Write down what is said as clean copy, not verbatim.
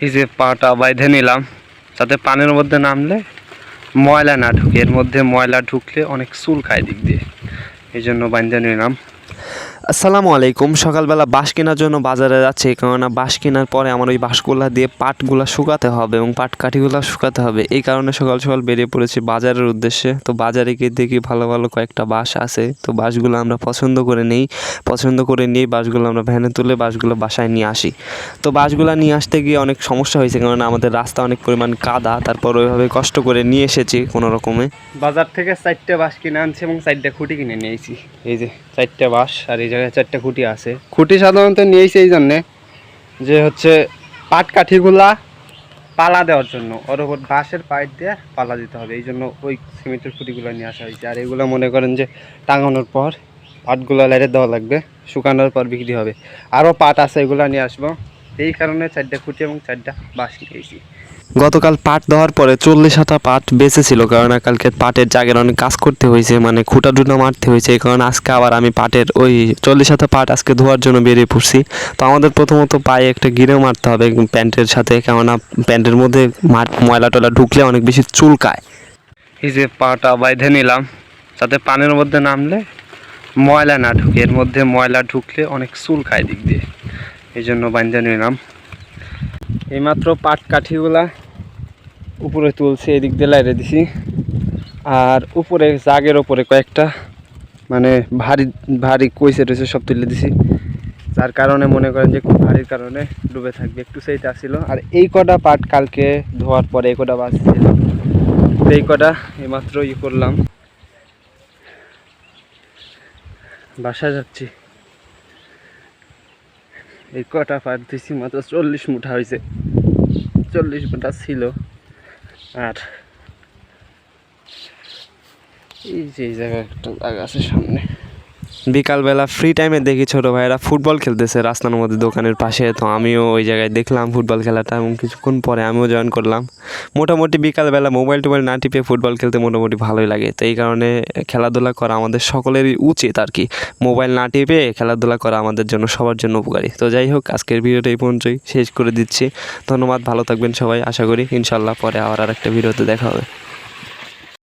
এই যে পাটা বাইঁধে নিলাম যাতে পানির মধ্যে নামলে ময়লা না ঢুকে। এর মধ্যে ময়লা ঢুকলে অনেক চুল খায় দিক দিয়ে, এই জন্য বাইঁধে নিলাম। আসসালামু আলাইকুম। সকালবেলা বাঁশ কেনার জন্য বাজারে যাচ্ছি, কেননা বাঁশ কেনার পরে আমার ওই বাঁশগুলা দিয়ে পাটগুলা শুকাতে হবে এবং পাট কাঠিগুলো শুকাতে হবে। এই কারণে সকাল সকাল বেরিয়ে পড়েছি বাজারের উদ্দেশ্যে। তো বাজারে গিয়ে দেখি ভালো ভালো কয়েকটা বাঁশ আছে, তো বাঁশগুলো আমরা পছন্দ করে নিয়ে বাঁশগুলো আমরা ভ্যানে তুলে বাঁশগুলো বাসায় নিয়ে আসি। তো বাঁশগুলো নিয়ে আসতে গিয়ে অনেক সমস্যা হয়েছে, কারণ আমাদের রাস্তা অনেক পরিমাণ কাদা। তারপর ওইভাবে কষ্ট করে নিয়ে এসেছি কোনো রকমে। বাজার থেকে 4টে বাঁশ কিনে আনছি এবং 4টে খুঁটি কিনে নিয়েছি। এই যে 4টে বাঁশ, আর এই জায়গায় 4টে খুঁটি আছে। খুঁটি সাধারণত নিয়েছি এই জন্যে যে হচ্ছে পাট কাঠিগুলা পালা দেওয়ার জন্য, ওর ওপর বাঁশের পাইপ দিয়ে পালা দিতে হবে, এই জন্য ওই সিমেন্টের খুঁটিগুলো নিয়ে আসা হয়েছে। আর এগুলো মনে করেন যে টাঙানোর পর পাটগুলো লাইটে দেওয়া লাগবে, শুকানোর পর বিক্রি হবে। আরও পাট আছে, এগুলো নিয়ে আসবো। এই কারণে 4টে খুঁটি এবং 4টা বাঁশ নিয়েছি। গতকাল পাট দেওয়ার পরে 40 হাতা পাট বেঁচেছিল, কারণ কালকে পাটের জাগের অনেক কাজ করতে হয়েছে, মানে খুঁটা টুটা মারতে হয়েছে। এই কারণে আজকে আবার আমি পাটের ওই 40 হাতা পাট আজকে ধোয়ার জন্য বেরিয়ে পড়ছি। তো আমাদের প্রথমত পায়ে একটা গিরে মারতে হবে প্যান্টের সাথে, কেননা প্যান্টের মধ্যে ময়লা টয়লা ঢুকলে অনেক বেশি চুলকায়। এই যে পাটা বাইঁধে নিলাম যাতে পানির মধ্যে নামলে ময়লা না ঢুকে। এর মধ্যে ময়লা ঢুকলে অনেক চুল খায় দিক দিয়ে, এই জন্য বাইঁধে নিলাম। এইমাত্র পাট কাঠিগুলা উপরে তুলছি, এদিক দিয়ে লাইরে দিছি। আর উপরে জাগের ওপরে কয়েকটা মানে ভারী ভারী কইসে টইসে সব তুলে দিছি, যার কারণে মনে করেন যে খুব ভারীর কারণে ডুবে থাকবে। একটু সেইটা আসছিল। আর এই কটা পাট কালকে ধোয়ার পরে এই কটা বাঁচছিল, এই কটা এইমাত্র করলাম। বাসা যাচ্ছি। এই কটা পাট দিছি, মাত্র 40 মুঠা হয়েছে, 40 মুঠা ছিল। আর এই যে এই জায়গায় একটা জায়গা আছে সামনে। বিকালবেলা ফ্রি টাইমে দেখি ছোটো ভাইয়েরা ফুটবল খেলতেছে রাস্তার মধ্যে দোকানের পাশে। তো আমিও ওই জায়গায় দেখলাম ফুটবল খেলাটা, এবং কিছুক্ষণ পরে আমিও জয়েন করলাম। মোটামুটি বিকালবেলা মোবাইল টোবাইল না টিপে ফুটবল খেলতে মোটামুটি ভালোই লাগে। তো এই কারণে খেলাধুলা করা আমাদের সকলেরই উচিত আর কি। মোবাইল না টিপে খেলাধুলা করা আমাদের জন্য সবার জন্য উপকারী। তো যাই হোক, আজকের ভিডিওটা এই পর্যন্তই শেষ করে দিচ্ছি। ধন্যবাদ, ভালো থাকবেন সবাই। আশা করি ইনশাল্লাহ পরে আবার একটা ভিডিওতে দেখা হবে।